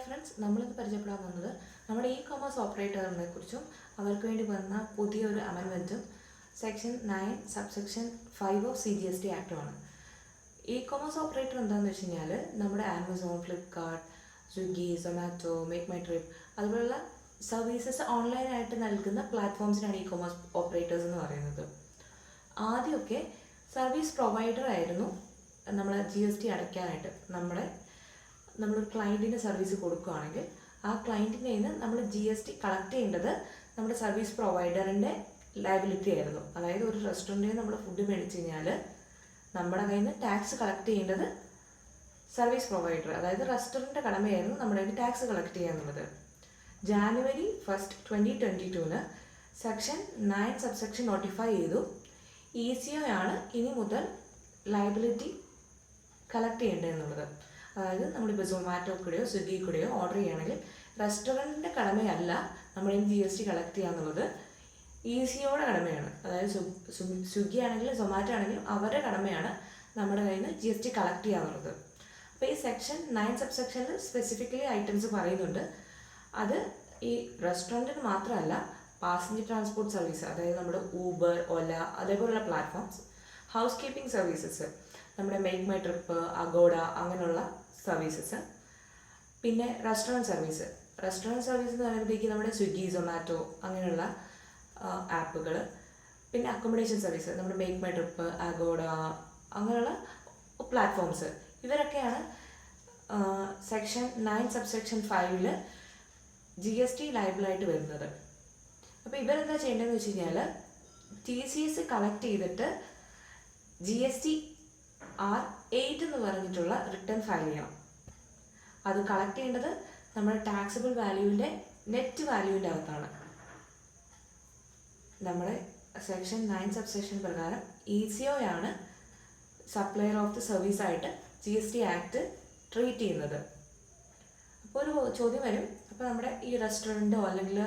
Friends, നമ്മളിന്ന് പരിചയപ്പെടാൻ പോകുന്നത് നമ്മുടെ ഇ-കൊമേഴ്സ് ഓപ്പറേറ്ററിനെ കുറിച്ചും അവർക്ക് വേണ്ടി വന്ന പുതിയൊരു അമെൻമെൻറ്റും സെക്ഷൻ 9 സബ്സെക്ഷൻ 5 ഓഫ് CGST ആക്റ്റുമാണ്. ഇ-കൊമേഴ്സ് ഓപ്പറേറ്റർ എന്താണെന്ന് വെച്ച് കഴിഞ്ഞാൽ നമ്മുടെ Amazon, Flipkart, Swiggy, Zomato, Make My Trip അതുപോലുള്ള സർവീസസ് ഓൺലൈനായിട്ട് നൽകുന്ന പ്ലാറ്റ്ഫോംസിനാണ് ഇ-കൊമേഴ്സ് ഓപ്പറേറ്റേഴ്സ് എന്ന് പറയുന്നത്. ആദ്യമൊക്കെ സർവീസ് പ്രൊവൈഡർ ആയിരുന്നു നമ്മൾ GST അടയ്ക്കാനായിട്ട്. നമ്മളൊരു ക്ലയൻറ്റിന് സർവീസ് കൊടുക്കുകയാണെങ്കിൽ ആ ക്ലയൻറ്റിൻ്റെ നിന്ന് നമ്മൾ GST കളക്ട് ചെയ്യേണ്ടത് നമ്മുടെ സർവീസ് പ്രൊവൈഡറിൻ്റെ ലയബിലിറ്റി ആയിരുന്നു. അതായത് ഒരു റെസ്റ്റോറൻറ്റിൽ നമ്മൾ ഫുഡ് മേടിച്ച് കഴിഞ്ഞാൽ നമ്മുടെ കയ്യിൽ നിന്ന് ടാക്സ് കളക്ട് ചെയ്യേണ്ടത് സർവീസ് പ്രൊവൈഡർ, അതായത് റെസ്റ്റോറൻറ്റിൻ്റെ കടമയായിരുന്നു നമ്മുടെ കയ്യിൽ ടാക്സ് കളക്ട് ചെയ്യുക എന്നുള്ളത്. January 1, 2022 സെക്ഷൻ 9 സബ്സെക്ഷൻ നോട്ടിഫൈ ചെയ്തു. ECO ആണ് ഇനി മുതൽ ലയബിലിറ്റി കളക്ട് ചെയ്യേണ്ടതെന്നുള്ളത്. അതായത് നമ്മളിപ്പോൾ സൊമാറ്റോ കൂടെയോ സ്വിഗ്ഗി കൂടെയോ ഓർഡർ ചെയ്യുകയാണെങ്കിൽ റെസ്റ്റോറൻറ്റിൻ്റെ കടമയല്ല നമ്മുടെ GST കളക്ട് ചെയ്യുക എന്നുള്ളത്, ECOയുടെ കടമയാണ്. അതായത് സ്വിഗ്ഗി ആണെങ്കിലും സൊമാറ്റോ ആണെങ്കിലും അവരുടെ കടമയാണ് നമ്മുടെ കയ്യിൽ നിന്ന് GST കളക്ട് ചെയ്യുക എന്നുള്ളത്. അപ്പോൾ ഈ സെക്ഷൻ 9 സബ്സെക്ഷനിൽ സ്പെസിഫിക്കലി ഐറ്റംസ് പറയുന്നുണ്ട്. അത് ഈ റെസ്റ്റോറൻറ്റിന് മാത്രമല്ല, പാസഞ്ചർ ട്രാൻസ്പോർട്ട് സർവീസ്, അതായത് നമ്മുടെ ഊബർ, ഓല അതേപോലുള്ള പ്ലാറ്റ്ഫോംസ്, ഹൗസ് കീപ്പിംഗ് സർവീസസ്, നമ്മുടെ മേക്ക് മൈ ട്രിപ്പ്, അഗോഡ അങ്ങനെയുള്ള സർവീസസ്, പിന്നെ റെസ്റ്റോറൻറ്റ് സർവീസ് എന്ന് പറയുമ്പോഴത്തേക്ക് നമ്മുടെ സ്വിഗ്ഗി, സൊമാറ്റോ അങ്ങനെയുള്ള ആപ്പുകൾ, പിന്നെ അക്കോമഡേഷൻ സർവീസ്, നമ്മുടെ മേക്ക് മൈ ട്രിപ്പ്, അഗോഡ അങ്ങനെയുള്ള പ്ലാറ്റ്ഫോംസ്, ഇവരൊക്കെയാണ് സെക്ഷൻ 9 സബ്സെക്ഷൻ 5 GST ലയബിളായിട്ട് വരുന്നത്. അപ്പോൾ ഇവരെന്താ ചെയ്യേണ്ടതെന്ന് വെച്ച് കഴിഞ്ഞാൽ TCS കളക്ട് ചെയ്തിട്ട് GSTR8 എന്ന് പറഞ്ഞിട്ടുള്ള റിട്ടേൺ ഫയൽ ചെയ്യണം. അത് കളക്ട് ചെയ്യേണ്ടത് നമ്മുടെ ടാക്സബിൾ വാല്യൂവിൻ്റെ നെറ്റ് വാല്യൂവിൻ്റെ അകത്താണ്. നമ്മുടെ സെക്ഷൻ 9 സബ്സെക്ഷൻ പ്രകാരം ECO ആണ് സപ്ലയർ ഓഫ് ദി സർവീസ് ആയിട്ട് GST ആക്ട് ട്രീറ്റ് ചെയ്യുന്നത്. അപ്പോൾ ഒരു ചോദ്യം വരും, അപ്പോൾ നമ്മുടെ ഈ റെസ്റ്റോറൻറ്റോ അല്ലെങ്കിൽ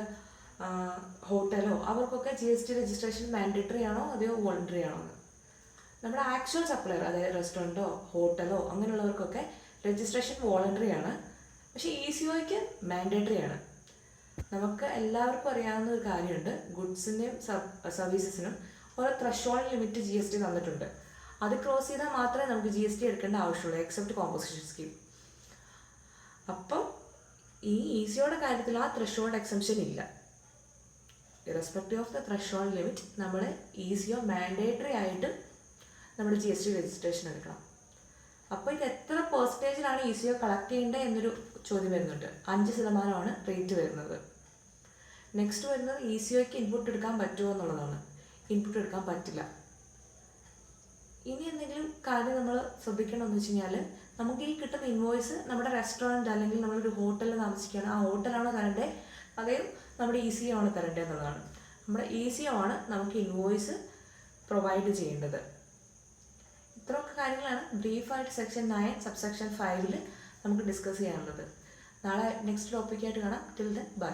ഹോട്ടലോ അവർക്കൊക്കെ GST രജിസ്ട്രേഷൻ മാൻഡേറ്ററി ആണോ അതെയോ വോളണ്ടറി ആണോ എന്ന്. നമ്മുടെ ആക്ച്വൽ സപ്ലയർ, അതായത് റെസ്റ്റോറൻറ്റോ ഹോട്ടലോ അങ്ങനെയുള്ളവർക്കൊക്കെ രജിസ്ട്രേഷൻ വോളണ്ടറി ആണ്, പക്ഷേ ECOയ്ക്ക് മാൻഡേറ്ററി ആണ്. നമുക്ക് എല്ലാവർക്കും അറിയാവുന്ന ഒരു കാര്യമുണ്ട്, ഗുഡ്സിൻ്റെയും സർവീസസിനും ഓരോ ത്രഷോൾഡ് ലിമിറ്റ് GST തന്നിട്ടുണ്ട്. അത് ക്രോസ് ചെയ്താൽ മാത്രമേ നമുക്ക് GST എടുക്കേണ്ട ആവശ്യമുള്ളൂ, എക്സെപ്റ്റ് കോമ്പോസിഷൻ സ്കീം. അപ്പം ഈ ECOയുടെ കാര്യത്തിൽ ആ ത്രഷോൾഡ് എക്സംഷൻ ഇല്ല. Irrespective of the threshold limit നമ്മൾ ECO മാൻഡേറ്ററി ആയിട്ട് നമ്മുടെ GST രജിസ്ട്രേഷൻ എടുക്കണം. അപ്പോൾ ഇത് എത്ര പെർസെൻറ്റേജിലാണ് ECO കളക്ട് ചെയ്യേണ്ടത് എന്നൊരു ചോദ്യം വരുന്നുണ്ട്. 5% റേറ്റ് വരുന്നത്. നെക്സ്റ്റ് വരുന്നത് ECOയ്ക്ക് ഇൻപുട്ട് എടുക്കാൻ പറ്റുമോ എന്നുള്ളതാണ്. ഇൻപുട്ട് എടുക്കാൻ പറ്റില്ല. ഇനി എന്തെങ്കിലും കാര്യം നമ്മൾ ശ്രദ്ധിക്കണമെന്ന് വെച്ച് കഴിഞ്ഞാൽ, നമുക്ക് ഈ കിട്ടുന്ന ഇൻവോയ്സ് നമ്മുടെ റെസ്റ്റോറൻറ്റ് അല്ലെങ്കിൽ നമ്മളൊരു ഹോട്ടലിൽ താമസിക്കുകയാണ്, ആ ഹോട്ടലാണോ തരേണ്ടത് അതെയോ നമ്മുടെ ECO ആണ് തരേണ്ടത് എന്നുള്ളതാണ്. നമ്മുടെ ECO ആണ് നമുക്ക് ഇൻവോയ്സ് പ്രൊവൈഡ് ചെയ്യേണ്ടത്. ഇത്രയൊക്കെ കാര്യങ്ങളാണ് ബ്രീഫായിട്ട് സെക്ഷൻ 9 സബ്സെക്ഷൻ 5 നമുക്ക് ഡിസ്കസ് ചെയ്യാനുള്ളത്. നാളെ നെക്സ്റ്റ് ടോപ്പിക്കായിട്ട് കാണാം. Till then bye.